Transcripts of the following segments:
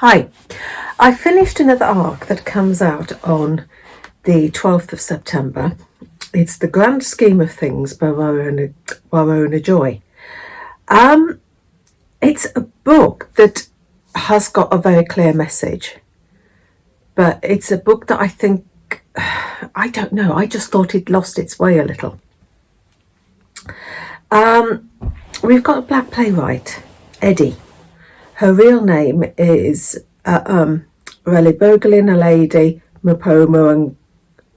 Hi, I finished another arc that comes out on the 12th of September. It's The Grand Scheme of Things by Warona Jay. It's a book that has got a very clear message, but it's a book that I think, I don't know, I just thought it lost its way a little. We've got a black playwright, Eddie. Her real name is Reli Bergelin, a lady, Mupomo and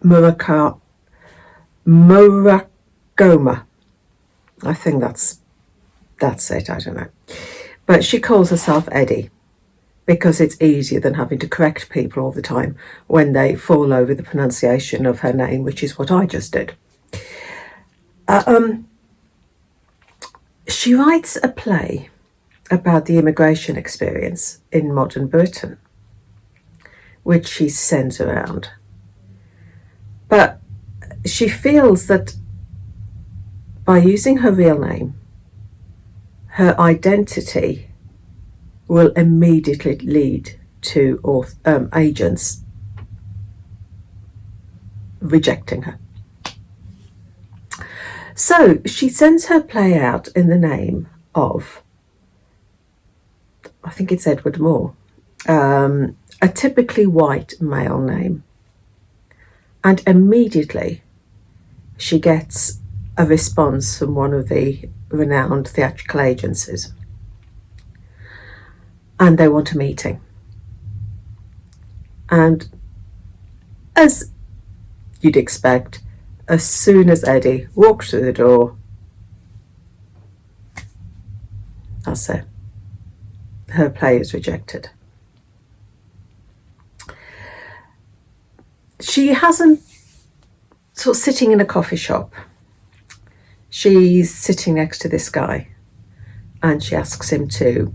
Murakoma. I think that's it, I don't know. But she calls herself Eddie because it's easier than having to correct people all the time when they fall over the pronunciation of her name, which is what I just did. She writes a play about the immigration experience in modern Britain, which she sends around. But she feels that by using her real name, her identity will immediately lead to agents rejecting her. So she sends her play out in the name of, I think it's Edward Moore, a typically white male name. And immediately she gets a response from one of the renowned theatrical agencies. And they want a meeting. And as you'd expect, as soon as Eddie walks through the door, that's it. Her play is rejected. She hasn't sort of sitting in a coffee shop. She's sitting next to this guy and she asks him to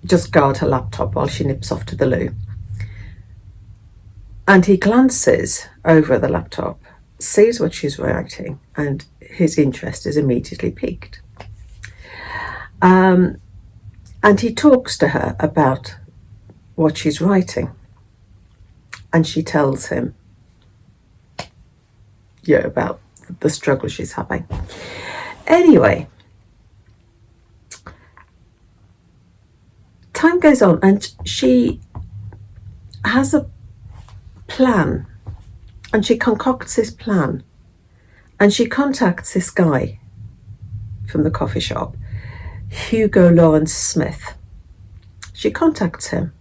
just guard her laptop while she nips off to the loo. And he glances over at the laptop, sees what she's writing, and his interest is immediately piqued. And he talks to her about what she's writing. And she tells him, about the struggle she's having. Anyway, time goes on and she has a plan. And she concocts this plan. And she contacts this guy from the coffee shop, Hugo Lawrence Smith. She contacts him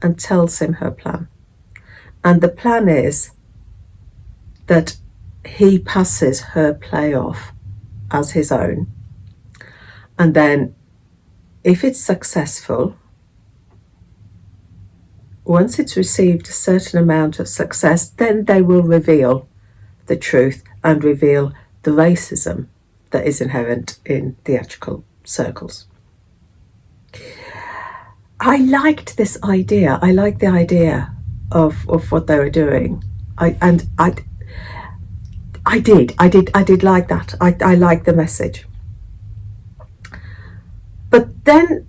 and tells him her plan. And the plan is that he passes her play off as his own. And then if it's successful, once it's received a certain amount of success, then they will reveal the truth and reveal the racism that is inherent in theatrical circles. I liked this idea. I liked the idea of what they were doing. I did like that. I liked the message. But then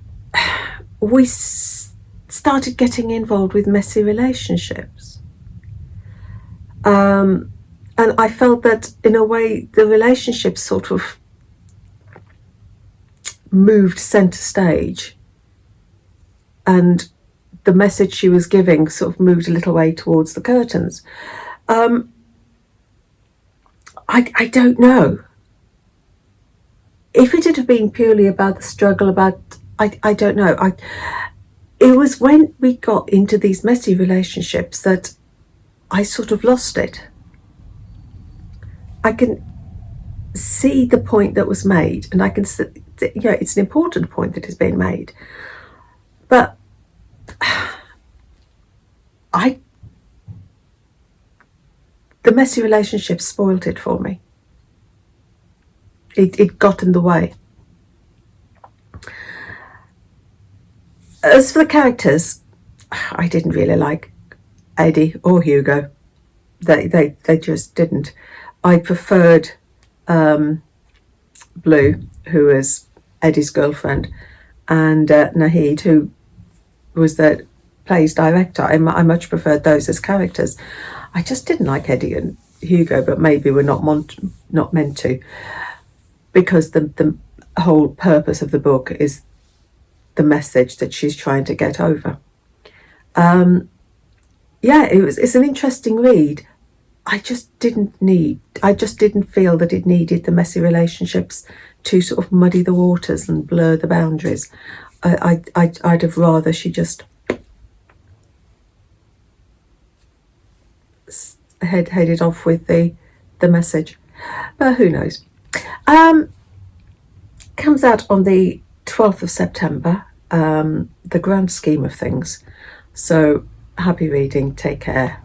we started getting involved with messy relationships. And I felt that in a way the relationship sort of moved center stage, and the message she was giving sort of moved a little way towards the curtains. I don't know. If it had been purely about the struggle, I don't know. It was when we got into these messy relationships that I sort of lost it. I can see the point that was made, and I can see, it's an important point that is being made. But the messy relationship spoiled it for me. It got in the way. As for the characters, I didn't really like Eddie or Hugo. They just didn't. I preferred Blue, who was Eddie's girlfriend, and Nahid, who was the play's director. I much preferred those as characters. I just didn't like Eddie and Hugo, but maybe we're not meant to, because the whole purpose of the book is the message that she's trying to get over. Yeah, it's an interesting read. I just didn't feel that it needed the messy relationships to sort of muddy the waters and blur the boundaries. I'd have rather she just headed off with the message, but who knows. Comes out on the 12th of September, the grand scheme of things. So happy reading, take care.